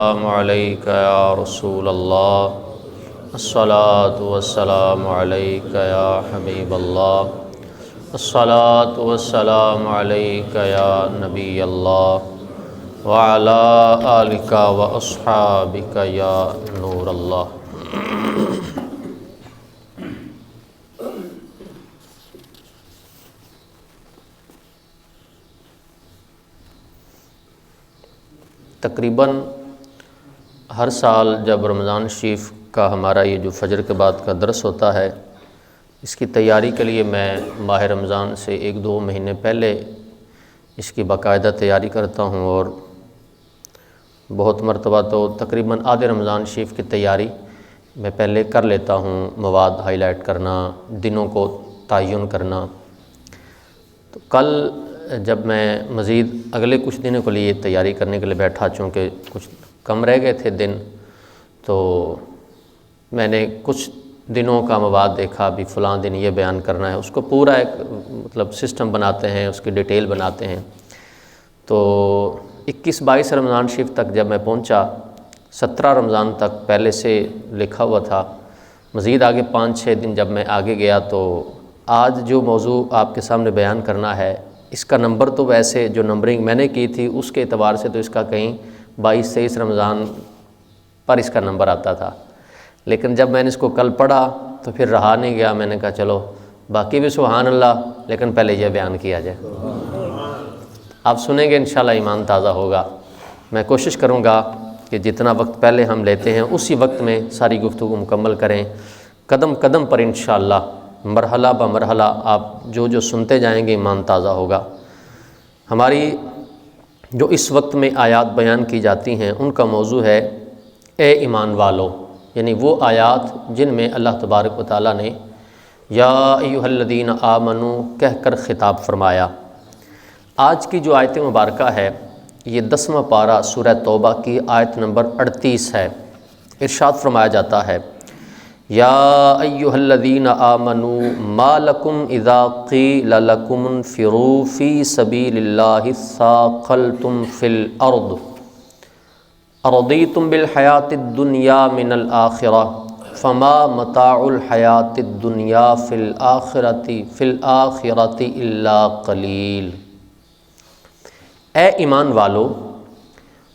السلام علیک یا رسول اللہ، الصلاۃ والسلام علیک یا حبیب اللہ، الصلاۃ والسلام علیک یا نبی اللہ، وعلی آلک و اصحابک یا نور اللہ۔ تقریباً ہر سال جب رمضان شریف کا ہمارا یہ جو فجر کے بعد کا درس ہوتا ہے، اس کی تیاری کے لیے میں ماہ رمضان سے 1-2 مہینے پہلے اس کی باقاعدہ تیاری کرتا ہوں، اور بہت مرتبہ تو تقریباً آدھے رمضان شریف کی تیاری میں پہلے کر لیتا ہوں، مواد ہائی لائٹ کرنا، دنوں کو تعین کرنا۔ تو کل جب میں مزید اگلے کچھ دنوں کے لیے تیاری کرنے کے لیے بیٹھا، چونکہ کچھ کم رہ گئے تھے دن، تو میں نے کچھ دنوں کا مواد دیکھا، بھی فلاں دن یہ بیان کرنا ہے، اس کو پورا ایک سسٹم بناتے ہیں، اس کی ڈیٹیل بناتے ہیں۔ تو 21-22 رمضان شریف تک جب میں پہنچا، 17 رمضان تک پہلے سے لکھا ہوا تھا، مزید آگے 5-6 دن جب میں آگے گیا، تو آج جو موضوع آپ کے سامنے بیان کرنا ہے، اس کا نمبر تو ویسے جو نمبرنگ میں نے کی تھی اس کے اعتبار سے تو اس کا کہیں 22-23 رمضان پر اس کا نمبر آتا تھا، لیکن جب میں نے اس کو کل پڑھا تو پھر رہا نہیں گیا، میں نے کہا چلو باقی بھی سبحان اللہ، لیکن پہلے یہ بیان کیا جائے۔ آپ سنیں گے انشاءاللہ ایمان تازہ ہوگا۔ میں کوشش کروں گا کہ جتنا وقت پہلے ہم لیتے ہیں اسی وقت میں ساری گفتگو مکمل کریں، قدم قدم پر انشاءاللہ، مرحلہ بہ مرحلہ آپ جو سنتے جائیں گے ایمان تازہ ہوگا۔ ہماری جو اس وقت میں آیات بیان کی جاتی ہیں ان کا موضوع ہے اے ایمان والو، یعنی وہ آیات جن میں اللہ تبارک و تعالیٰ نے یا ایھا الذین آمنوا کہہ کر خطاب فرمایا۔ آج کی جو آیت مبارکہ ہے یہ 10واں پارہ سورہ توبہ کی آیت نمبر 38 ہے۔ ارشاد فرمایا جاتا ہے یا ایھا الذین آمنوا ما لکم اذا قیل لکم انفروا فی سبیل اللہ ثاقلتم فی الارض ارضیتم بالحیاۃ الدنیا من الآخرہ فما متاع الحیاۃ الدنیا فی الآخرۃ الا قلیل۔ اے ایمان والو،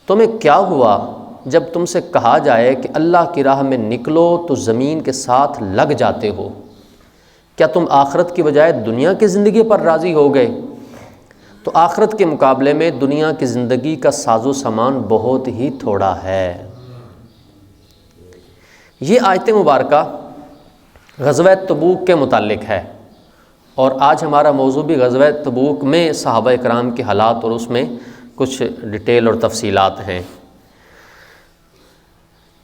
تمہیں کیا ہوا جب تم سے کہا جائے کہ اللہ کی راہ میں نکلو تو زمین کے ساتھ لگ جاتے ہو؟ کیا تم آخرت کی بجائے دنیا کی زندگی پر راضی ہو گئے؟ تو آخرت کے مقابلے میں دنیا کی زندگی کا ساز و سامان بہت ہی تھوڑا ہے۔ یہ آیت مبارکہ غزوہ تبوک کے متعلق ہے، اور آج ہمارا موضوع بھی غزوہ تبوک میں صحابہ کرام کے حالات اور اس میں کچھ ڈیٹیل اور تفصیلات ہیں۔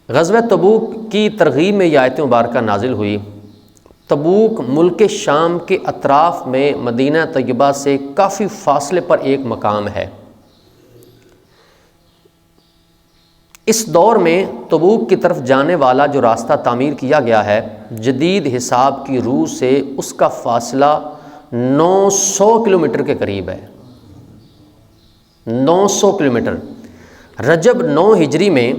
غزوہ تبوک کی ترغیب میں یہ آیت مبارکہ نازل ہوئی۔ تبوک ملک شام کے اطراف میں مدینہ طیبہ سے کافی فاصلے پر ایک مقام ہے۔ اس دور میں تبوک کی طرف جانے والا جو راستہ تعمیر کیا گیا ہے، جدید حساب کی روح سے اس کا فاصلہ 900 کلومیٹر کے قریب ہے۔ 900 کلومیٹر۔ رجب 9 ہجری میں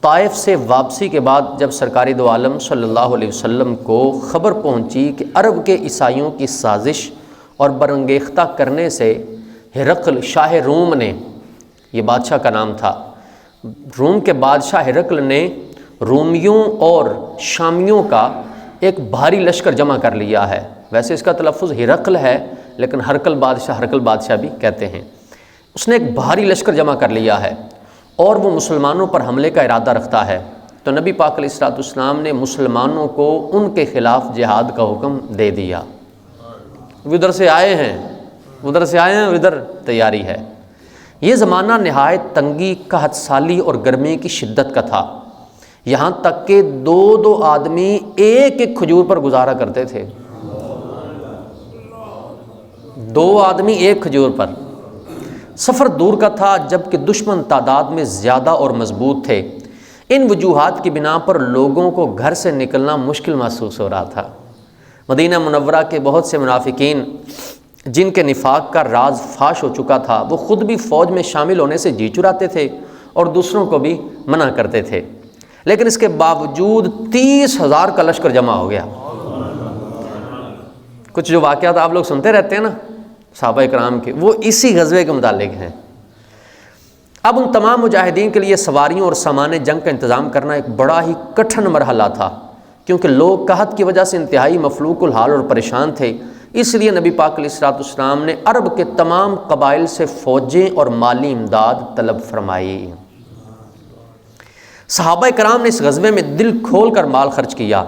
طائف سے واپسی کے بعد جب سرکار دو عالم صلی اللہ علیہ وسلم کو خبر پہنچی کہ عرب کے عیسائیوں کی سازش اور برانگیختہ کرنے سے ہرقل شاہ روم نے، یہ بادشاہ کا نام تھا، روم کے بادشاہ ہرقل نے رومیوں اور شامیوں کا ایک بھاری لشکر جمع کر لیا ہے۔ ویسے اس کا تلفظ ہرقل ہے، لیکن ہرقل بادشاہ بھی کہتے ہیں۔ اس نے ایک بھاری لشکر جمع کر لیا ہے اور وہ مسلمانوں پر حملے کا ارادہ رکھتا ہے۔ تو نبی پاک علیہ الصلوۃ والسلام نے مسلمانوں کو ان کے خلاف جہاد کا حکم دے دیا۔ وہ ادھر سے آئے ہیں، ادھر تیاری ہے۔ یہ زمانہ نہایت تنگی، قحط سالی اور گرمی کی شدت کا تھا، یہاں تک کہ 2 آدمی ایک کھجور پر گزارا کرتے تھے۔ 2 آدمی ایک کھجور پر۔ سفر دور کا تھا، جبکہ دشمن تعداد میں زیادہ اور مضبوط تھے۔ ان وجوہات کی بنا پر لوگوں کو گھر سے نکلنا مشکل محسوس ہو رہا تھا۔ مدینہ منورہ کے بہت سے منافقین جن کے نفاق کا راز فاش ہو چکا تھا، وہ خود بھی فوج میں شامل ہونے سے جی چراتے تھے اور دوسروں کو بھی منع کرتے تھے، لیکن اس کے باوجود 30,000 کا لشکر جمع ہو گیا۔ کچھ جو واقعات آپ لوگ سنتے رہتے ہیں نا صحابہ کرام کے، وہ اسی غزوے کے متعلق ہیں۔ اب ان تمام مجاہدین کے لیے سواریوں اور سامان جنگ کا انتظام کرنا ایک بڑا ہی کٹھن مرحلہ تھا، کیونکہ لوگ قحط کی وجہ سے انتہائی مفلوق الحال اور پریشان تھے۔ اس لیے نبی پاک علیہ الصلوۃ والسلام نے عرب کے تمام قبائل سے فوجیں اور مالی امداد طلب فرمائی۔ صحابہ کرام نے اس غزوے میں دل کھول کر مال خرچ کیا۔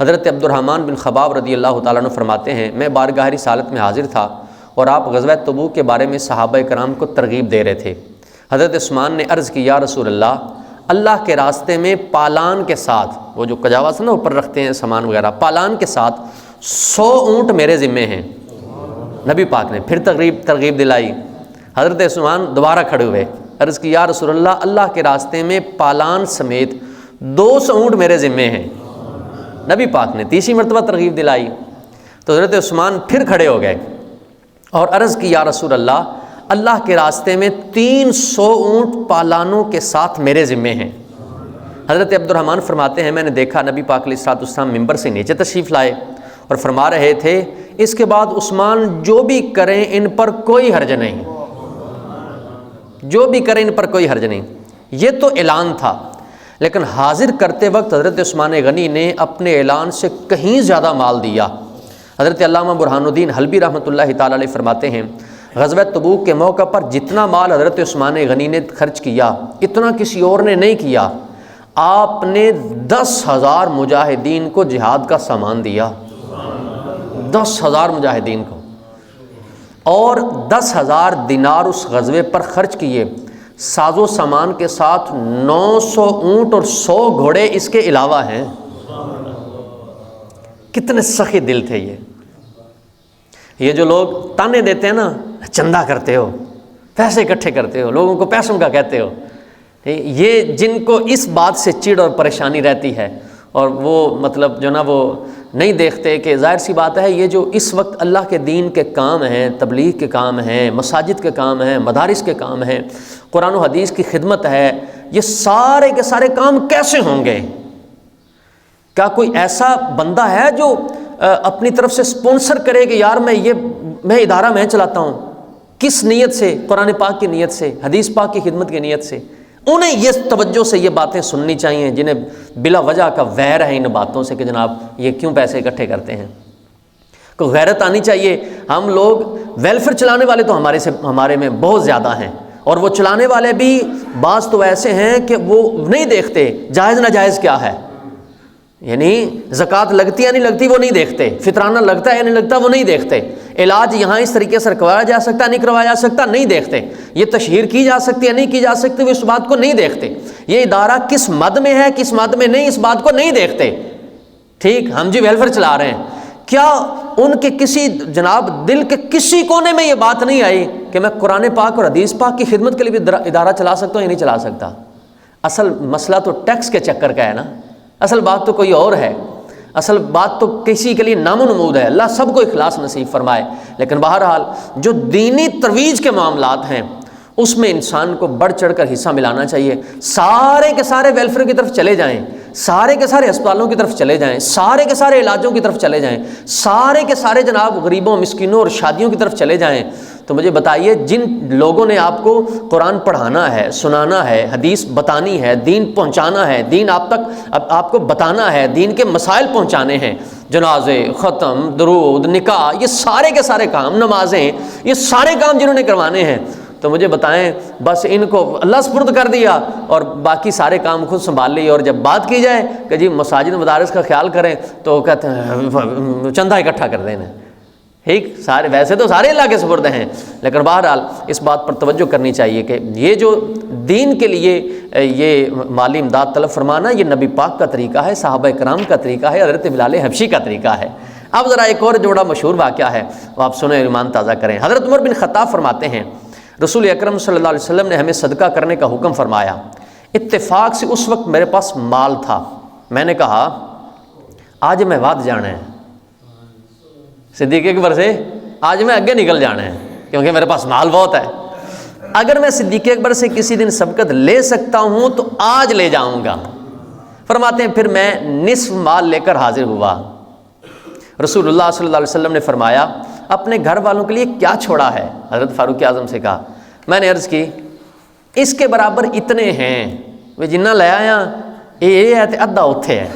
حضرت عبد الرحمن بن خباب رضی اللہ تعالیٰ عنہ فرماتے ہیں، میں بارگاہ رسالت میں حاضر تھا اور آپ غزوہ تبوک کے بارے میں صحابہ کرام کو ترغیب دے رہے تھے۔ حضرت عثمان نے عرض کی، یا رسول اللہ کے راستے میں پالان کے ساتھ، وہ جو کجاوا سے نا اوپر رکھتے ہیں سامان وغیرہ، پالان کے ساتھ 100 اونٹ میرے ذمے ہیں۔ نبی پاک نے پھر ترغیب دلائی۔ حضرت عثمان دوبارہ کھڑے ہوئے، عرض کی، یا رسول اللہ کے راستے میں پالان سمیت 200 اونٹ میرے ذمے ہیں۔ نبی پاک نے تیسری مرتبہ ترغیب دلائی تو حضرت عثمان پھر کھڑے ہو گئے اور عرض کی، یا رسول اللہ کے راستے میں 300 اونٹ پالانوں کے ساتھ میرے ذمے ہیں۔ حضرت عبد الرحمن فرماتے ہیں، میں نے دیکھا نبی پاک علیہ الصلوۃ والسلام ممبر سے نیچے تشریف لائے اور فرما رہے تھے، اس کے بعد عثمان جو بھی کریں ان پر کوئی حرج نہیں، جو بھی کریں ان پر کوئی حرج نہیں۔ یہ تو اعلان تھا، لیکن حاضر کرتے وقت حضرت عثمان غنی نے اپنے اعلان سے کہیں زیادہ مال دیا۔ حضرت علامہ برہان الدین حلبی رحمۃ اللہ تعالی علیہ فرماتے ہیں، غزوہ تبوک کے موقع پر جتنا مال حضرت عثمان غنی نے خرچ کیا اتنا کسی اور نے نہیں کیا۔ آپ نے 10,000 مجاہدین کو جہاد کا سامان دیا، 10,000 مجاہدین کو، اور 10,000 دینار اس غزوے پر خرچ کیے، ساز و سامان کے ساتھ 900 اونٹ اور 100 گھوڑے اس کے علاوہ ہیں۔ کتنے سخی دل تھے یہ جو لوگ تانے دیتے ہیں نا، چندہ کرتے ہو، پیسے اکٹھے کرتے ہو، لوگوں کو پیسوں کا کہتے ہو، یہ جن کو اس بات سے چڑ اور پریشانی رہتی ہے، اور وہ مطلب جو نا وہ نہیں دیکھتے کہ ظاہر سی بات ہے یہ جو اس وقت اللہ کے دین کے کام ہیں، تبلیغ کے کام ہیں، مساجد کے کام ہیں، مدارس کے کام ہیں، قرآن و حدیث کی خدمت ہے، یہ سارے کے سارے کام کیسے ہوں گے؟ کیا کوئی ایسا بندہ ہے جو اپنی طرف سے سپونسر کرے کہ یار میں ادارہ میں چلاتا ہوں؟ کس نیت سے؟ قرآن پاک کی نیت سے، حدیث پاک کی خدمت کی نیت سے۔ انہیں یہ توجہ سے یہ باتیں سننی چاہیے جنہیں بلا وجہ کا ویر ہے ان باتوں سے کہ جناب یہ کیوں پیسے اکٹھے کرتے ہیں۔ کوئی غیرت آنی چاہیے۔ ہم لوگ ویلفیئر چلانے والے تو ہمارے میں بہت زیادہ ہیں، اور وہ چلانے والے بھی بعض تو ایسے ہیں کہ وہ نہیں دیکھتے جائز ناجائز کیا ہے، یعنی زکوٰۃ لگتی یا نہیں لگتی وہ نہیں دیکھتے، فطرانہ لگتا ہے یا نہیں لگتا وہ نہیں دیکھتے، علاج یہاں اس طریقے سے کروایا جا سکتا نہیں کروایا جا سکتا نہیں دیکھتے، یہ تشہیر کی جا سکتی ہے نہیں کی جا سکتی وہ اس بات کو نہیں دیکھتے، یہ ادارہ کس مد میں ہے کس مد میں نہیں اس بات کو نہیں دیکھتے۔ ٹھیک، ہم جی ویلفیئر چلا رہے ہیں، کیا ان کے کسی جناب دل کے کسی کونے میں یہ بات نہیں آئی کہ میں قرآن پاک اور حدیث پاک کی خدمت کے لیے بھی ادارہ چلا سکتا ہوں یا نہیں چلا سکتا؟ اصل مسئلہ تو ٹیکس کے چکر کا ہے نا، اصل بات تو کوئی اور ہے، اصل بات تو کسی کے لیے نام و نمود ہے۔ اللہ سب کو اخلاص نصیب فرمائے، لیکن بہرحال جو دینی ترویج کے معاملات ہیں اس میں انسان کو بڑھ چڑھ کر حصہ ملانا چاہیے۔ سارے کے سارے ویلفیئر کی طرف چلے جائیں، سارے کے سارے اسپتالوں کی طرف چلے جائیں، سارے کے سارے علاجوں کی طرف چلے جائیں، سارے کے سارے جناب غریبوں مسکینوں اور شادیوں کی طرف چلے جائیں، تو مجھے بتائیے جن لوگوں نے آپ کو قرآن پڑھانا ہے، سنانا ہے، حدیث بتانی ہے، دین پہنچانا ہے، دین آپ تک آپ کو بتانا ہے، دین کے مسائل پہنچانے ہیں، جنازے، ختم، درود، نکاح، یہ سارے کے سارے کام، نمازیں، یہ سارے کام جنہوں نے کروانے ہیں، تو مجھے بتائیں بس ان کو اللہ سپرد کر دیا اور باقی سارے کام خود سنبھال لیے، اور جب بات کی جائے کہ جی مساجد مدارس کا خیال کریں تو کہتے ہیں چندہ اکٹھا کر دینا۔ ٹھیک، سارے ویسے تو سارے اللہ کے سپرد ہیں، لیکن بہرحال اس بات پر توجہ کرنی چاہیے کہ یہ جو دین کے لیے یہ مالی امداد طلب فرمانا یہ نبی پاک کا طریقہ ہے، صحابہ کرام کا طریقہ ہے، حضرت بلال حبشی کا طریقہ ہے۔ اب ذرا ایک اور جوڑا مشہور واقعہ ہے وہ آپ سنیں، ایمان تازہ کریں۔ حضرت عمر بن خطاب فرماتے ہیں رسول اکرم صلی اللہ علیہ وسلم نے ہمیں صدقہ کرنے کا حکم فرمایا، اتفاق سے اس وقت میرے پاس مال تھا، میں نے کہا آج میں واد جانا ہے، صدیق اکبر سے آج میں آگے نکل جانا ہے کیونکہ میرے پاس مال بہت ہے۔ اگر میں صدیق اکبر سے کسی دن سبقت لے سکتا ہوں تو آج لے جاؤں گا۔ فرماتے ہیں پھر میں نصف مال لے کر حاضر ہوا۔ رسول اللہ صلی اللہ علیہ وسلم نے فرمایا اپنے گھر والوں کے لیے کیا چھوڑا ہے؟ حضرت فاروق اعظم سے کہا، میں نے عرض کی اس کے برابر اتنے ہیں، وہ جنہ لے آیا یہ ہے تو ادھا اتھے ہے۔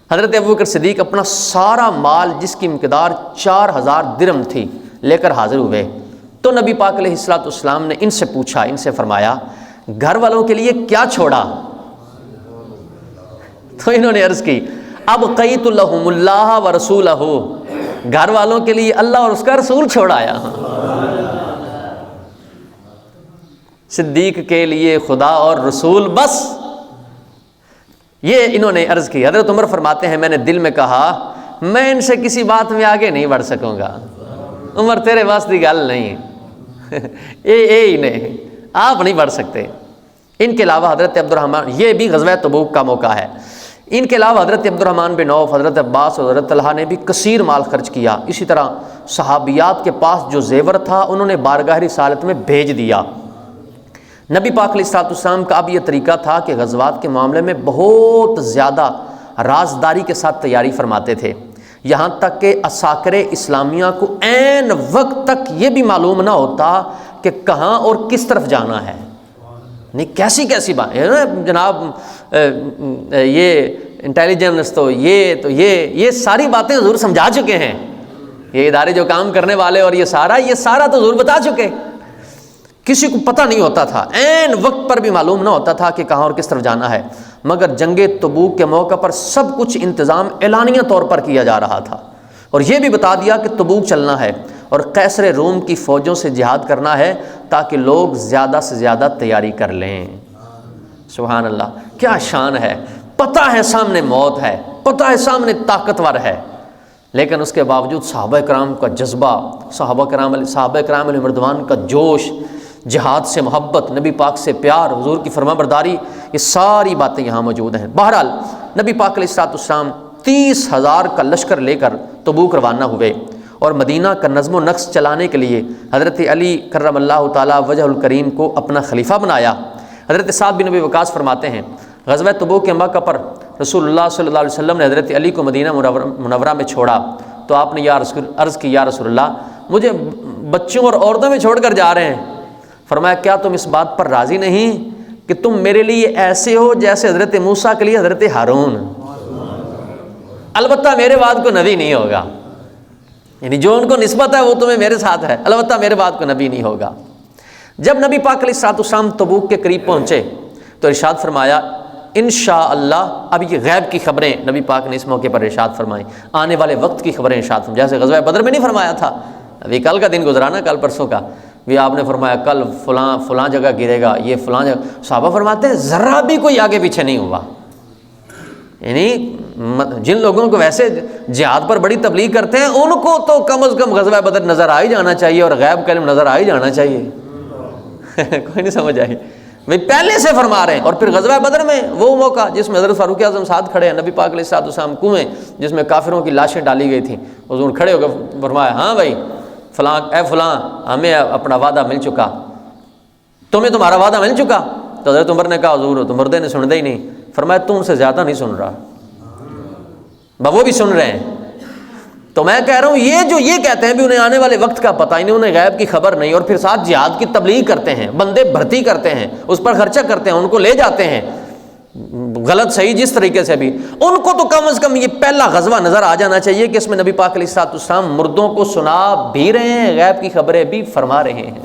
حضرت ابوبکر صدیق اپنا سارا مال جس کی مقدار 4000 درہم تھی لے کر حاضر ہوئے۔ تو نبی پاک علیہ السلام نے ان سے پوچھا، ان سے فرمایا گھر والوں کے لیے کیا چھوڑا؟ تو انہوں نے عرض کی ابقیت لہم اللہ و رسولہ، گھر والوں کے لیے اللہ اور اس کا رسول چھوڑایا۔ صدیق کے لیے خدا اور رسول بس، یہ انہوں نے عرض کی۔ حضرت عمر فرماتے ہیں میں نے دل میں کہا میں ان سے کسی بات میں آگے نہیں بڑھ سکوں گا، عمر تیرے واسطے گل نہیں ہی نہیں، آپ نہیں بڑھ سکتے۔ ان کے علاوہ حضرت عبد الرحمن، یہ بھی غزوہ تبوک کا موقع ہے، ان کے علاوہ حضرت عبد الرحمن بن عوف، حضرت عباس اور حضرت طلحہ نے بھی کثیر مال خرچ کیا۔ اسی طرح صحابیات کے پاس جو زیور تھا انہوں نے بارگاہ رسالت میں بھیج دیا۔ نبی پاک علیہ السلام کا اب یہ طریقہ تھا کہ غزوات کے معاملے میں بہت زیادہ رازداری کے ساتھ تیاری فرماتے تھے، یہاں تک کہ عساکر اسلامیہ کو عین وقت تک یہ بھی معلوم نہ ہوتا کہ کہاں اور کس طرف جانا ہے۔ نہیں کیسی بات جناب، یہ انٹیلیجنس تو یہ ساری باتیں حضور سمجھا چکے ہیں، یہ ادارے جو کام کرنے والے اور یہ سارا تو حضور بتا چکے۔ کسی کو پتہ نہیں ہوتا تھا، عین وقت پر بھی معلوم نہ ہوتا تھا کہ کہاں اور کس طرف جانا ہے، مگر جنگ تبوک کے موقع پر سب کچھ انتظام اعلانیہ طور پر کیا جا رہا تھا، اور یہ بھی بتا دیا کہ تبوک چلنا ہے اور قیصر روم کی فوجوں سے جہاد کرنا ہے تاکہ لوگ زیادہ سے زیادہ تیاری کر لیں۔ سبحان اللہ، کیا شان ہے، پتہ ہے سامنے موت ہے، پتہ ہے سامنے طاقتور ہے، لیکن اس کے باوجود صحابہ کرام کا جذبہ، صحابہ کرام علیہ مردوان کا جوش، جہاد سے محبت، نبی پاک سے پیار، حضور کی فرما برداری، یہ ساری باتیں یہاں موجود ہیں۔ بہرحال نبی پاک علیہ السلام 30,000 کا لشکر لے کر تبوک روانہ ہوئے اور مدینہ کا نظم و نقش چلانے کے لیے حضرت علی کرم اللہ تعالیٰ وجہ الکریم کو اپنا خلیفہ بنایا۔ حضرت سعد بن ابی وقاص فرماتے ہیں غزوہ تبوک کے موقع پر رسول اللہ صلی اللہ علیہ وسلم نے حضرت علی کو مدینہ منورہ میں چھوڑا تو آپ نے عرض کی یا رسول اللہ مجھے بچوں اور عورتوں میں چھوڑ کر جا رہے ہیں۔ فرمایا کیا تم اس بات پر راضی نہیں کہ تم میرے لیے ایسے ہو جیسے حضرت موسیٰ کے لیے حضرت ہارون؟ البتہ میرے بعد کو نبی نہیں ہوگا، یعنی جو ان کو نسبت ہے وہ تمہیں میرے ساتھ ہے، البتہ میرے بعد کو نبی نہیں ہوگا۔ جب نبی پاک علیہ السلام تبوک کے قریب پہنچے تو ارشاد فرمایا انشاءاللہ، اب یہ غیب کی خبریں نبی پاک نے اس موقع پر ارشاد فرمائیں، آنے والے وقت کی خبریں ارشاد فرمائیں، جیسے غزوہ بدر میں نہیں فرمایا تھا، ابھی کل کا دن گزرا نا، کل پرسوں کا بھی آپ نے فرمایا کل فلاں جگہ گرے گا، یہ فلاں جگہ۔ صحابہ فرماتے ہیں ذرا بھی کوئی آگے پیچھے نہیں ہوا، یعنی جن لوگوں کو ویسے جہاد پر بڑی تبلیغ کرتے ہیں ان کو تو کم از کم غزوہ بدر نظر آ ہی جانا چاہیے اور غیب کا علم نظر آ ہی جانا چاہیے۔ کوئی نہیں سمجھ آئی، بھائی پہلے سے فرما رہے ہیں۔ اور پھر غزوہ بدر میں وہ موقع جس میں حضرت فاروق اعظم ساتھ کھڑے ہیں، نبی پاک علیہ السلام کنویں جس میں کافروں کی لاشیں ڈالی گئی تھیں، حضور کھڑے ہو کے فرمایا ہاں بھائی فلاں، اے فلاں ہمیں اپنا وعدہ مل چکا، تمہیں تمہارا وعدہ مل چکا؟ تو حضرت عمر نے کہا حضور تو مردے نے سن دے ہی نہیں۔ فرمایا تم سے زیادہ نہیں سن رہا، وہ بھی سن رہے ہیں۔ تو میں کہہ رہا ہوں یہ کہتے ہیں بھی انہیں آنے والے وقت کا پتہ ہی نہیں، انہیں غیب کی خبر نہیں، اور پھر ساتھ جہاد کی تبلیغ کرتے ہیں، بندے بھرتی کرتے ہیں، اس پر خرچہ کرتے ہیں، ان کو لے جاتے ہیں غلط صحیح جس طریقے سے بھی، ان کو تو کم از کم یہ پہلا غزوہ نظر آ جانا چاہیے کہ اس میں نبی پاک علیہ السلام مردوں کو سنا بھی رہے ہیں، غیب کی خبریں بھی فرما رہے ہیں،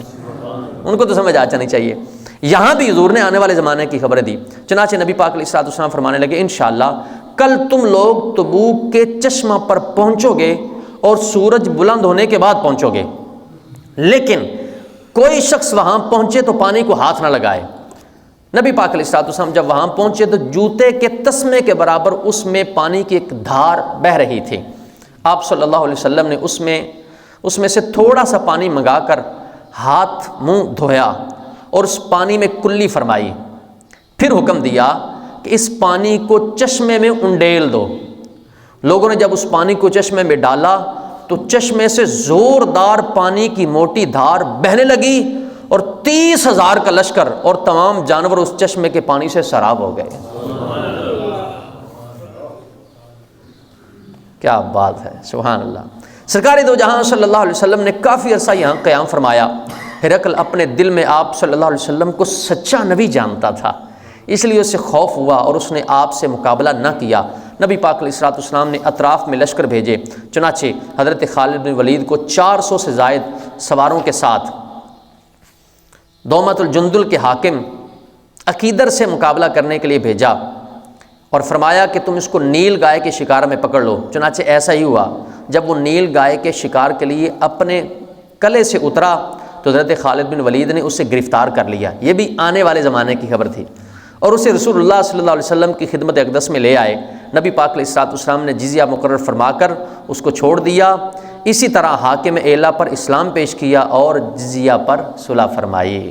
ان کو تو سمجھ آ جانی چاہیے۔ یہاں بھی حضور نے آنے والے زمانے کی خبریں دی، چنانچہ نبی پاک علیہ السلام فرمانے لگے انشاءاللہ کل تم لوگ تبوک کے چشمہ پر پہنچو گے اور سورج بلند ہونے کے بعد پہنچو گے، لیکن کوئی شخص وہاں پہنچے تو پانی کو ہاتھ نہ لگائے۔ نبی پاک علیہ السلام جب وہاں پہنچے تو جوتے کے تسمے کے برابر اس میں پانی کی ایک دھار بہہ رہی تھی۔ آپ صلی اللہ علیہ وسلم نے اس میں سے تھوڑا سا پانی منگا کر ہاتھ منہ دھویا اور اس پانی میں کلی فرمائی، پھر حکم دیا کہ اس پانی کو چشمے میں انڈیل دو۔ لوگوں نے جب اس پانی کو چشمے میں ڈالا تو چشمے سے زوردار پانی کی موٹی دھار بہنے لگی اور 30,000 کا لشکر اور تمام جانور اس چشمے کے پانی سے سراب ہو گئے۔ کیا بات ہے، سبحان اللہ۔ سرکار دو جہاں صلی اللہ علیہ وسلم نے کافی عرصہ یہاں قیام فرمایا۔ ہرقل اپنے دل میں آپ صلی اللہ علیہ وسلم کو سچا نبی جانتا تھا، اس لیے اسے خوف ہوا اور اس نے آپ سے مقابلہ نہ کیا۔ نبی پاک علیہ الصلوۃ والسلام نے اطراف میں لشکر بھیجے، چنانچہ حضرت خالد بن ولید کو 400 سے زائد سواروں کے ساتھ دومت الجندل کے حاکم عقیدر سے مقابلہ کرنے کے لیے بھیجا اور فرمایا کہ تم اس کو نیل گائے کے شکار میں پکڑ لو۔ چنانچہ ایسا ہی ہوا، جب وہ نیل گائے کے شکار کے لیے اپنے قلعے سے اترا تو حضرت خالد بن ولید نے اسے گرفتار کر لیا۔ یہ بھی آنے والے زمانے کی خبر تھی، اور اسے رسول اللہ صلی اللہ علیہ وسلم کی خدمت اقدس میں لے آئے۔ نبی پاک علیہ الصلوۃ والسلام نے جزیہ مقرر فرما کر اس کو چھوڑ دیا۔ اسی طرح حاکم ایلا پر اسلام پیش کیا اور جزیہ پر صلح فرمائی۔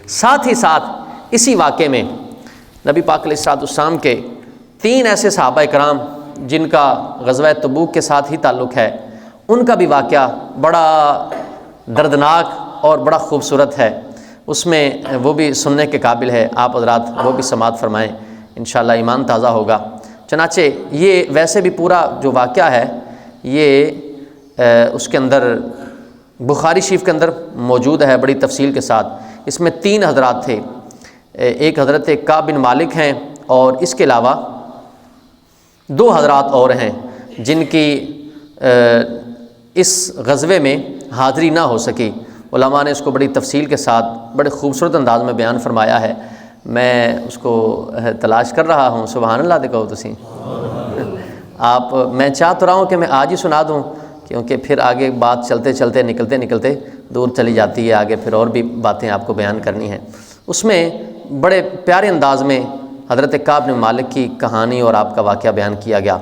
ساتھ ہی ساتھ اسی واقعے میں نبی پاک علیہ الصلوۃ والسلام کے 3 ایسے صحابہ کرام جن کا غزوہ تبوک کے ساتھ ہی تعلق ہے، ان کا بھی واقعہ بڑا دردناک اور بڑا خوبصورت ہے، اس میں وہ بھی سننے کے قابل ہے۔ آپ حضرات وہ بھی سماعت فرمائیں، انشاءاللہ ایمان تازہ ہوگا۔ چنانچہ یہ ویسے بھی پورا جو واقعہ ہے یہ اس کے اندر بخاری شریف کے اندر موجود ہے بڑی تفصیل کے ساتھ۔ اس میں 3 حضرات تھے، ایک حضرت کعب بن مالک ہیں اور اس کے علاوہ 2 حضرات اور ہیں جن کی اس غزوے میں حاضری نہ ہو سکی۔ علماء نے اس کو بڑی تفصیل کے ساتھ بڑے خوبصورت انداز میں بیان فرمایا ہے، میں اس کو تلاش کر رہا ہوں۔ سبحان اللہ دیکھو تسی آپ، میں چاہ تو رہا ہوں کہ میں آج ہی سنا دوں، کیونکہ پھر آگے بات چلتے چلتے نکلتے دور چلی جاتی ہے، آگے پھر اور بھی باتیں آپ کو بیان کرنی ہیں۔ اس میں بڑے پیارے انداز میں حضرت کعب بن مالک کی کہانی اور آپ کا واقعہ بیان کیا گیا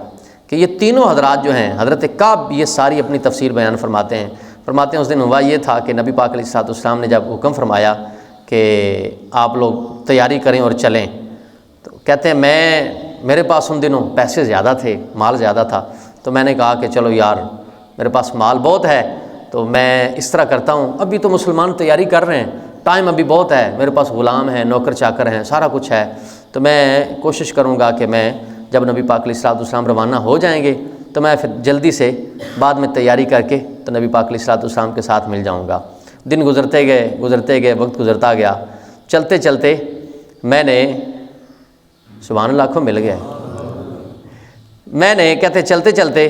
کہ یہ تینوں حضرات جو ہیں، حضرت کعب یہ ساری اپنی تفسیر بیان فرماتے ہیں اس دن ہوا یہ تھا کہ نبی پاک علیہ الصلوۃ والسلام نے جب حکم فرمایا کہ آپ لوگ تیاری کریں اور چلیں، تو کہتے ہیں میرے پاس ان دنوں پیسے زیادہ تھے، مال زیادہ تھا، تو میں نے کہا کہ چلو یار میرے پاس مال بہت ہے، تو میں اس طرح کرتا ہوں، ابھی تو مسلمان تیاری کر رہے ہیں، ٹائم ابھی بہت ہے، میرے پاس غلام ہیں، نوکر چاکر ہیں، سارا کچھ ہے، تو میں کوشش کروں گا کہ میں جب نبی پاک علیہ الصلوۃ والسلام روانہ ہو جائیں گے تو میں پھر جلدی سے بعد میں تیاری کر کے تو نبی پاک علیہ الصلوۃ والسلام کے ساتھ مل جاؤں گا۔ دن گزرتے گئے، وقت گزرتا گیا، چلتے چلتے میں نے سبحان اللہ کو مل گیا، میں نے کہتے چلتے چلتے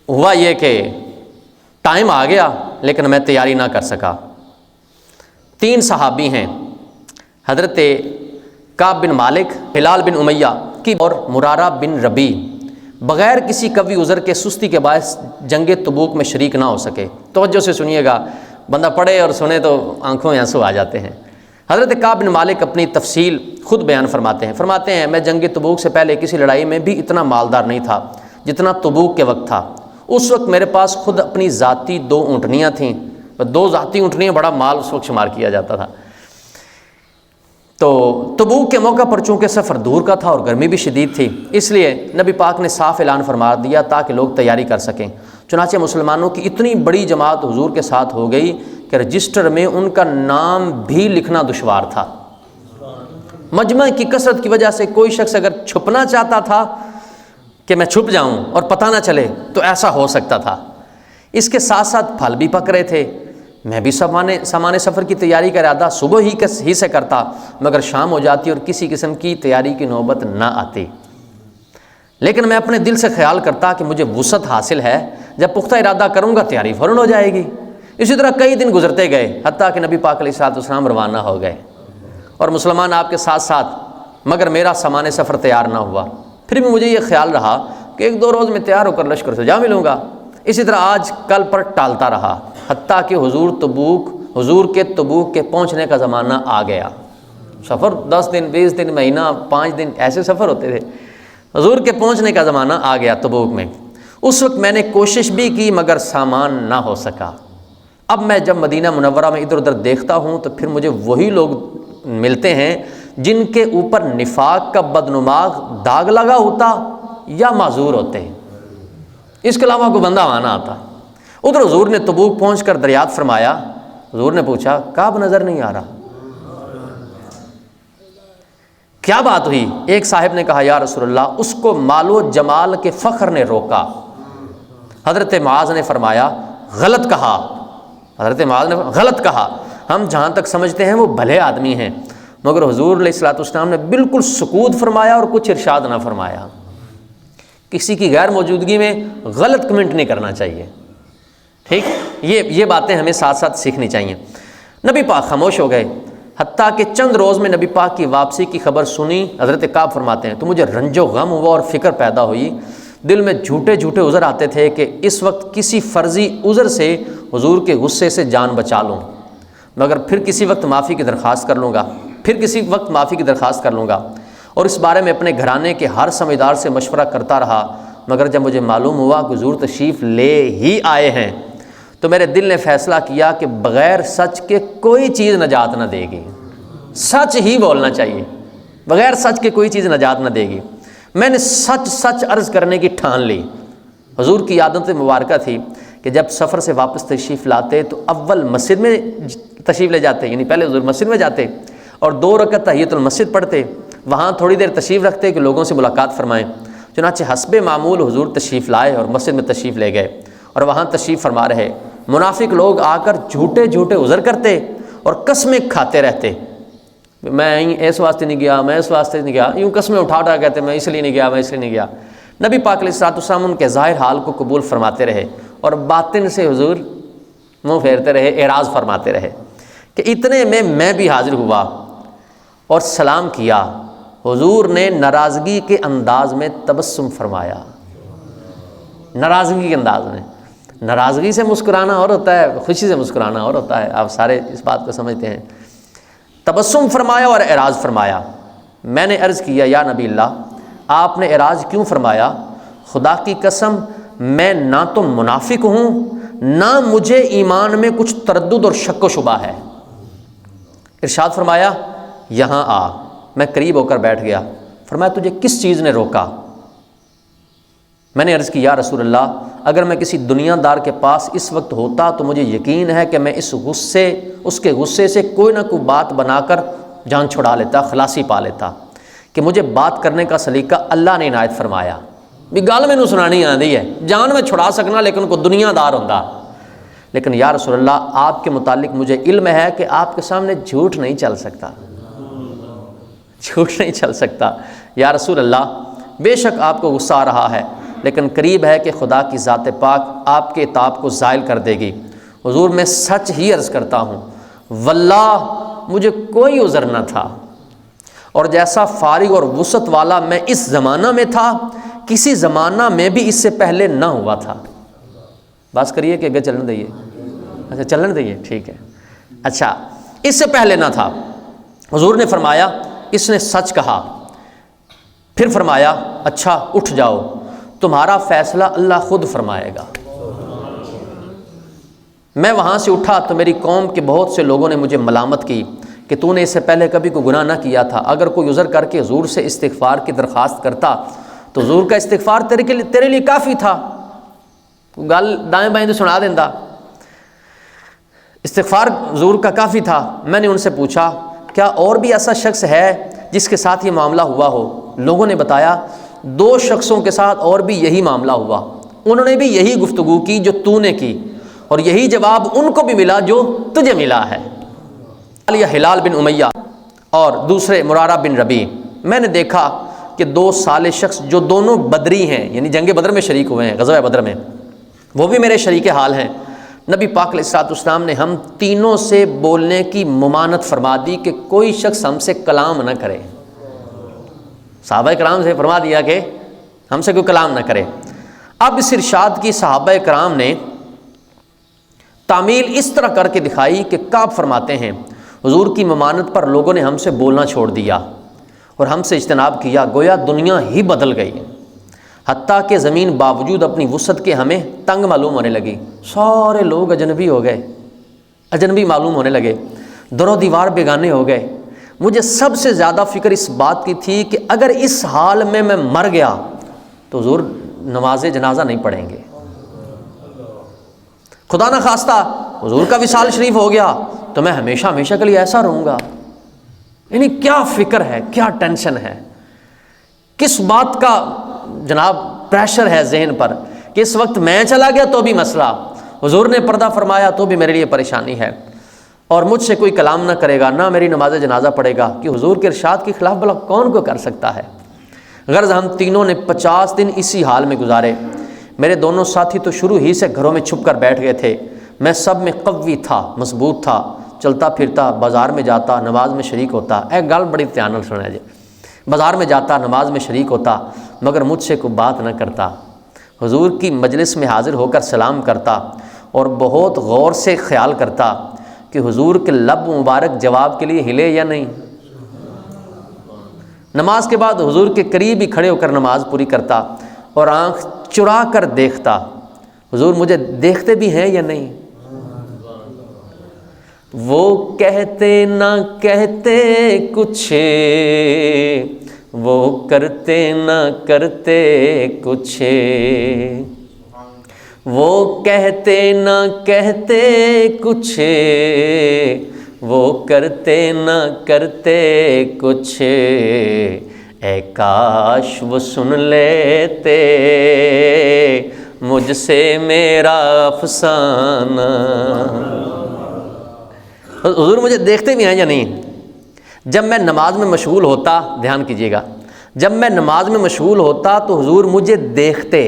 ہوا یہ کہ ٹائم آ گیا لیکن میں تیاری نہ کر سکا۔ 3 صحابی ہیں، حضرت کعب بن مالک، ہلال بن امیہ کی اور مرارہ بن ربیع، بغیر کسی قوی عذر کے سستی کے باعث جنگ تبوک میں شریک نہ ہو سکے۔ توجہ سے سنیے گا، بندہ پڑھے اور سنے تو آنکھوں میں آنسو آ جاتے ہیں۔ حضرت کعب بن مالک اپنی تفصیل خود بیان فرماتے ہیں میں جنگ تبوک سے پہلے کسی لڑائی میں بھی اتنا مالدار نہیں تھا جتنا تبوک کے وقت تھا۔ اس وقت میرے پاس خود اپنی ذاتی 2 اونٹنیاں تھیں، 2 ذاتی اونٹنیاں بڑا مال اس وقت شمار کیا جاتا تھا۔ تو تبوک کے موقع پر چونکہ سفر دور کا تھا اور گرمی بھی شدید تھی، اس لیے نبی پاک نے صاف اعلان فرما دیا تاکہ لوگ تیاری کر سکیں۔ چنانچہ مسلمانوں کی اتنی بڑی جماعت حضور کے ساتھ ہو گئی کہ رجسٹر میں ان کا نام بھی لکھنا دشوار تھا۔ مجمع کی کثرت کی وجہ سے کوئی شخص اگر چھپنا چاہتا تھا کہ میں چھپ جاؤں اور پتہ نہ چلے تو ایسا ہو سکتا تھا۔ اس کے ساتھ ساتھ پھل بھی پک رہے تھے۔ میں بھی سامان سفر کی تیاری کا ارادہ صبح ہی سے کرتا، مگر شام ہو جاتی اور کسی قسم کی تیاری کی نوبت نہ آتی۔ لیکن میں اپنے دل سے خیال کرتا کہ مجھے وسعت حاصل ہے، جب پختہ ارادہ کروں گا تیاری فوراً ہو جائے گی۔ اسی طرح کئی دن گزرتے گئے، حتیٰ کہ نبی پاک علیہ الصلوۃ والسلام روانہ ہو گئے اور مسلمان آپ کے ساتھ ساتھ، مگر میرا سامان سفر تیار نہ ہوا۔ پھر بھی مجھے یہ خیال رہا کہ 1-2 روز میں تیار ہو کر لشکر سے جا ملوں گا۔ اسی طرح آج کل پر ٹالتا رہا، حتیٰ کہ حضور کے تبوک کے پہنچنے کا زمانہ آ گیا۔ سفر 10 دن، 20 دن، مہینہ، 5 دن ایسے سفر ہوتے تھے۔ حضور کے پہنچنے کا زمانہ آ گیا تبوک میں۔ اس وقت میں نے کوشش بھی کی مگر سامان نہ ہو سکا۔ اب میں جب مدینہ منورہ میں ادھر ادھر دیکھتا ہوں تو پھر مجھے وہی لوگ ملتے ہیں جن کے اوپر نفاق کا بدنماغ داغ لگا ہوتا یا معذور ہوتے ہیں، اس کے علاوہ کوئی بندہ وہاں نہ آتا۔ ادھر حضور نے تبوک پہنچ کر دریافت فرمایا حضور نے پوچھا کعب نظر نہیں آ رہا، کیا بات ہوئی؟ ایک صاحب نے کہا یا رسول اللہ اس کو مال و جمال کے فخر نے روکا۔ حضرت معاذ نے فرمایا غلط کہا، حضرت معاذ نے غلط کہا، ہم جہاں تک سمجھتے ہیں وہ بھلے آدمی ہیں، مگر حضور علیہ الصلوۃ والسلام نے بالکل سکوت فرمایا اور کچھ ارشاد نہ فرمایا۔ کسی کی غیر موجودگی میں غلط کمنٹ نہیں کرنا چاہیے، ٹھیک؟ یہ باتیں ہمیں ساتھ ساتھ سیکھنی چاہیے۔ نبی پاک خاموش ہو گئے، حتیٰ کہ چند روز میں نبی پاک کی واپسی کی خبر سنی۔ حضرت کعب فرماتے ہیں تو مجھے رنج و غم ہوا اور فکر پیدا ہوئی، دل میں جھوٹے جھوٹے عذر آتے تھے کہ اس وقت کسی فرضی عذر سے حضور کے غصے سے جان بچا لوں، مگر پھر کسی وقت معافی کی درخواست کر لوں گا، اور اس بارے میں اپنے گھرانے کے ہر سمجھدار سے مشورہ کرتا رہا، مگر جب مجھے معلوم ہوا کہ حضور تشریف لے ہی آئے ہیں تو میرے دل نے فیصلہ کیا کہ بغیر سچ کے کوئی چیز نجات نہ دے گی، سچ ہی بولنا چاہیے، بغیر سچ کے کوئی چیز نجات نہ دے گی۔ میں نے سچ عرض کرنے کی ٹھان لی۔ حضور کی عادت مبارکہ تھی کہ جب سفر سے واپس تشریف لاتے تو اول مسجد میں تشریف لے جاتے، یعنی پہلے حضور مسجد میں جاتے اور 2 رکعت تحیۃ المسجد پڑھتے، وہاں تھوڑی دیر تشریف رکھتے کہ لوگوں سے ملاقات فرمائیں۔ چنانچہ حسب معمول حضور تشریف لائے اور مسجد میں تشریف لے گئے اور وہاں تشریف فرما رہے۔ منافق لوگ آ کر جھوٹے جھوٹے عذر کرتے اور قسمیں کھاتے رہتے، میں اس واسطے نہیں گیا، میں اس واسطے نہیں گیا، یوں قسمیں اٹھا کہتے میں اس لیے نہیں گیا۔ نبی پاک علیہ الصلوۃ والسلام ان کے ظاہر حال کو قبول فرماتے رہے اور باطن سے حضور منہ پھیرتے رہے، اعراض فرماتے رہے کہ اتنے میں بھی حاضر ہوا اور سلام کیا۔ حضور نے ناراضگی کے انداز میں تبسم فرمایا، ناراضگی کے انداز میں، ناراضگی سے مسکرانا اور ہوتا ہے، خوشی سے مسکرانا اور ہوتا ہے، آپ سارے اس بات کو سمجھتے ہیں۔ تبسم فرمایا اور اعراض فرمایا۔ میں نے عرض کیا یا نبی اللہ آپ نے اعراض کیوں فرمایا؟ خدا کی قسم میں نہ تو منافق ہوں نہ مجھے ایمان میں کچھ تردد اور شک و شبہ ہے۔ ارشاد فرمایا یہاں آ۔ میں قریب ہو کر بیٹھ گیا۔ فرمایا تجھے کس چیز نے روکا؟ میں نے عرض کی یا رسول اللہ اگر میں کسی دنیا دار کے پاس اس وقت ہوتا تو مجھے یقین ہے کہ میں اس کے غصے سے کوئی نہ کوئی بات بنا کر جان چھڑا لیتا، خلاصی پا لیتا، کہ مجھے بات کرنے کا سلیقہ اللہ نے عنایت فرمایا۔ بھی گل مینوں سنانی آندی ہے، جان میں چھڑا سکنا لیکن کوئی دنیا دار ہوندا، لیکن یا رسول اللہ آپ کے متعلق مجھے علم ہے کہ آپ کے سامنے جھوٹ نہیں چل سکتا، جھوٹ نہیں چل سکتا۔ یا رسول اللہ بے شک آپ کو غصہ آ رہا ہے، لیکن قریب ہے کہ خدا کی ذات پاک آپ کے عتاب کو زائل کر دے گی۔ حضور میں سچ ہی عرض کرتا ہوں واللہ مجھے کوئی عذر نہ تھا، اور جیسا فارغ اور وسعت والا میں اس زمانہ میں تھا کسی زمانہ میں بھی اس سے پہلے نہ ہوا تھا۔ بس کریے کہ اگے چلن دئیے، اچھا چلن دئیے، ٹھیک ہے۔ اچھا اس سے پہلے نہ تھا۔ حضور نے فرمایا اس نے سچ کہا۔ پھر فرمایا اچھا اٹھ جاؤ، تمہارا فیصلہ اللہ خود فرمائے گا۔ میں وہاں سے اٹھا تو میری قوم کے بہت سے لوگوں نے مجھے ملامت کی کہ تو نے اس سے پہلے کبھی کوئی گناہ نہ کیا تھا، اگر کوئی عذر کر کے حضور سے استغفار کی درخواست کرتا تو حضور کا استغفار تیرے لیے کافی تھا، گل دائیں بائیں تو سنا دیندا، استغفار حضور کا کافی تھا۔ میں نے ان سے پوچھا کیا اور بھی ایسا شخص ہے جس کے ساتھ یہ معاملہ ہوا ہو؟ لوگوں نے بتایا 2 شخصوں کے ساتھ اور بھی یہی معاملہ ہوا، انہوں نے بھی یہی گفتگو کی جو تو نے کی، اور یہی جواب ان کو بھی ملا جو تجھے ملا ہے۔ ہلال بن امیہ اور دوسرے مرارہ بن ربیع۔ میں نے دیکھا کہ 2 صالح شخص جو دونوں بدری ہیں، یعنی جنگ بدر میں شریک ہوئے ہیں، غزوہ بدر میں، وہ بھی میرے شریک حال ہیں۔ نبی پاک علیہ الصلوۃ والسلام نے ہم تینوں سے بولنے کی ممانت فرما دی کہ کوئی شخص ہم سے کلام نہ کرے۔ صحابہ کرام سے فرما دیا کہ ہم سے کوئی کلام نہ کرے۔ اب اس ارشاد کی صحابہ کرام نے تعمیل اس طرح کر کے دکھائی کہ کعب فرماتے ہیں حضور کی ممانت پر لوگوں نے ہم سے بولنا چھوڑ دیا اور ہم سے اجتناب کیا، گویا دنیا ہی بدل گئی، حتیٰ کہ زمین باوجود اپنی وسعت کے ہمیں تنگ معلوم ہونے لگی۔ سارے لوگ اجنبی ہو گئے، اجنبی معلوم ہونے لگے، در و دیوار بیگانے ہو گئے۔ مجھے سب سے زیادہ فکر اس بات کی تھی کہ اگر اس حال میں مر گیا تو حضور نماز جنازہ نہیں پڑھیں گے، خدا نہ خواستہ حضور کا وصال شریف ہو گیا تو میں ہمیشہ ہمیشہ کے لیے ایسا رہوں گا. یعنی کیا فکر ہے، کیا ٹینشن ہے، کس بات کا جناب پریشر ہے ذہن پر کہ اس وقت میں چلا گیا تو بھی مسئلہ، حضور نے پردہ فرمایا تو بھی میرے لیے پریشانی ہے، اور مجھ سے کوئی کلام نہ کرے گا، نہ میری نماز جنازہ پڑھے گا، کہ حضور کے ارشاد کے خلاف بھلا کون کو کر سکتا ہے. غرض ہم تینوں نے 50 دن اسی حال میں گزارے. میرے دونوں ساتھی تو شروع ہی سے گھروں میں چھپ کر بیٹھ گئے تھے، میں سب میں قوی تھا، مضبوط تھا، چلتا پھرتا، بازار میں جاتا، نماز میں شریک ہوتا. ایک گل بڑی دھیان نال سنیا جی. بازار میں جاتا، نماز میں شریک ہوتا، مگر مجھ سے کوئی بات نہ کرتا. حضور کی مجلس میں حاضر ہو کر سلام کرتا اور بہت غور سے خیال کرتا کہ حضور کے لب مبارک جواب کے لیے ہلے یا نہیں. نماز کے بعد حضور کے قریب ہی کھڑے ہو کر نماز پوری کرتا اور آنکھ چرا کر دیکھتا حضور مجھے دیکھتے بھی ہیں یا نہیں. وہ کہتے نہ کہتے کچھ، وہ کرتے نہ کرتے کچھ، وہ کہتے نہ کہتے کچھ، وہ کرتے نہ کرتے کچھ. اے کاش وہ سن لیتے مجھ سے میرا افسانہ. حضور مجھے دیکھتے بھی ہیں یا نہیں. جب میں نماز میں مشغول ہوتا، دھیان کیجیے گا، جب میں نماز میں مشغول ہوتا تو حضور مجھے دیکھتے،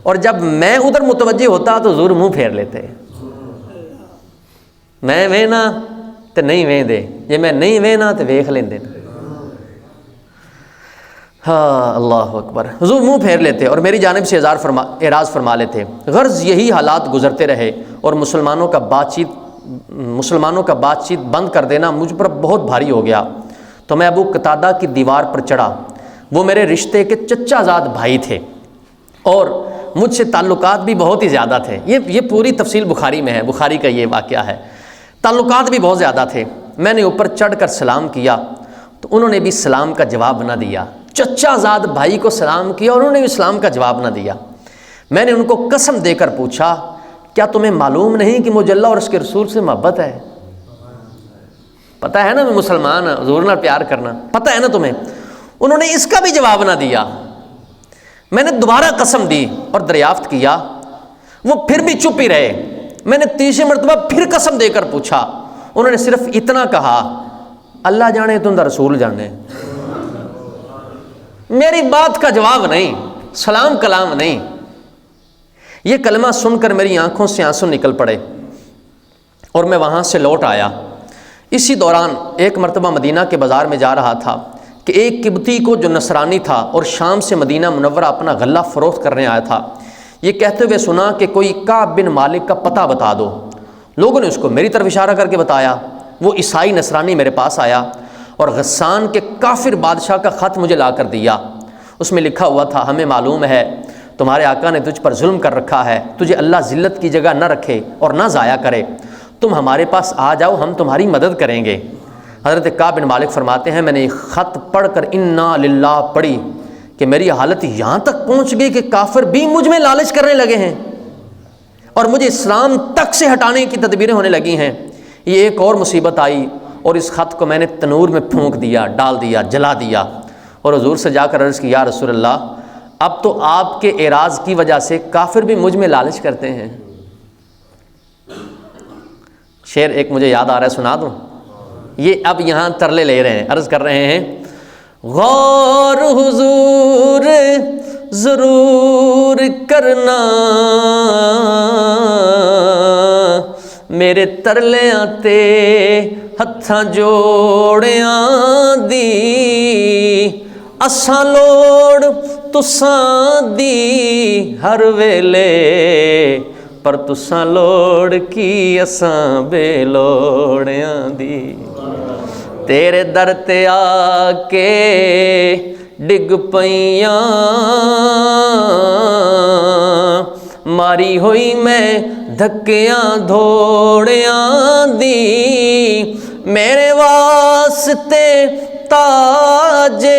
اور جب میں ادھر متوجہ ہوتا تو حضور منہ پھیر لیتے. میں وینا تو نہیں وین دے، جی میں نہیں وینا تو ویکھ لیندے. ہاں اللہ اکبر. حضور منہ پھیر لیتے اور میری جانب سے اعراض فرما لیتے. غرض یہی حالات گزرتے رہے اور مسلمانوں کا بات چیت بند کر دینا مجھ پر بہت بھاری ہو گیا. تو میں ابو قتادہ کی دیوار پر چڑھا. وہ میرے رشتے کے چچا زاد بھائی تھے اور مجھ سے تعلقات بھی بہت ہی زیادہ تھے. یہ پوری تفصیل بخاری میں ہے، بخاری کا یہ واقعہ ہے. تعلقات بھی بہت زیادہ تھے. میں نے اوپر چڑھ کر سلام کیا تو انہوں نے بھی سلام کا جواب نہ دیا. چچا زاد بھائی کو سلام کیا اور انہوں نے بھی سلام کا جواب نہ دیا. میں نے ان کو قسم دے کر پوچھا کیا تمہیں معلوم نہیں کہ مجھے اللہ اور اس کے رسول سے محبت ہے؟ پتہ ہے نا میں مسلمان ہوں، حضور نال پیار کرنا پتہ ہے نا تمہیں. انہوں نے اس کا بھی جواب نہ دیا. میں نے دوبارہ قسم دی اور دریافت کیا، وہ پھر بھی چپ ہی رہے. میں نے تیسری مرتبہ پھر قسم دے کر پوچھا. انہوں نے صرف اتنا کہا، اللہ جانے تم دا رسول جانے. میری بات کا جواب نہیں، سلام کلام نہیں. یہ کلمہ سن کر میری آنکھوں سے آنسو نکل پڑے اور میں وہاں سے لوٹ آیا. اسی دوران ایک مرتبہ مدینہ کے بازار میں جا رہا تھا کہ ایک قبطی کو جو نصرانی تھا اور شام سے مدینہ منورہ اپنا غلہ فروخت کرنے آیا تھا، یہ کہتے ہوئے سنا کہ کوئی کعب بن مالک کا پتہ بتا دو. لوگوں نے اس کو میری طرف اشارہ کر کے بتایا. وہ عیسائی نصرانی میرے پاس آیا اور غسان کے کافر بادشاہ کا خط مجھے لا کر دیا. اس میں لکھا ہوا تھا، ہمیں معلوم ہے تمہارے آقا نے تجھ پر ظلم کر رکھا ہے، تجھے اللہ ذلت کی جگہ نہ رکھے اور نہ ضائع کرے، تم ہمارے پاس آ جاؤ، ہم تمہاری مدد کریں گے. حضرت کعب بن مالک فرماتے ہیں میں نے خط پڑھ کر انا للہ پڑھی کہ میری حالت یہاں تک پہنچ گئی کہ کافر بھی مجھ میں لالچ کرنے لگے ہیں اور مجھے اسلام تک سے ہٹانے کی تدبیریں ہونے لگی ہیں. یہ ایک اور مصیبت آئی اور اس خط کو میں نے تنور میں پھونک دیا، ڈال دیا، جلا دیا اور حضور سے جا کر عرض کی یا رسول اللہ اب تو آپ کے اعراض کی وجہ سے کافر بھی مجھ میں لالچ کرتے ہیں. شعر ایک مجھے یاد آ رہا ہے، سنا دوں؟ یہ اب یہاں ترلے لے رہے ہیں، عرض کر رہے ہیں غور حضور ضرور کرنا میرے ترلیاں تے ہتھاں جوڑیاں دی اساں لوڑ تساں دی ہر ویلے پر تساں لوڑ کی اساں بے لوڑیاں دی تیرے در تے آ کے ڈگ پیاں ماری ہوئی میں دھکیاں دھوڑیاں دی میرے واسطے تاجے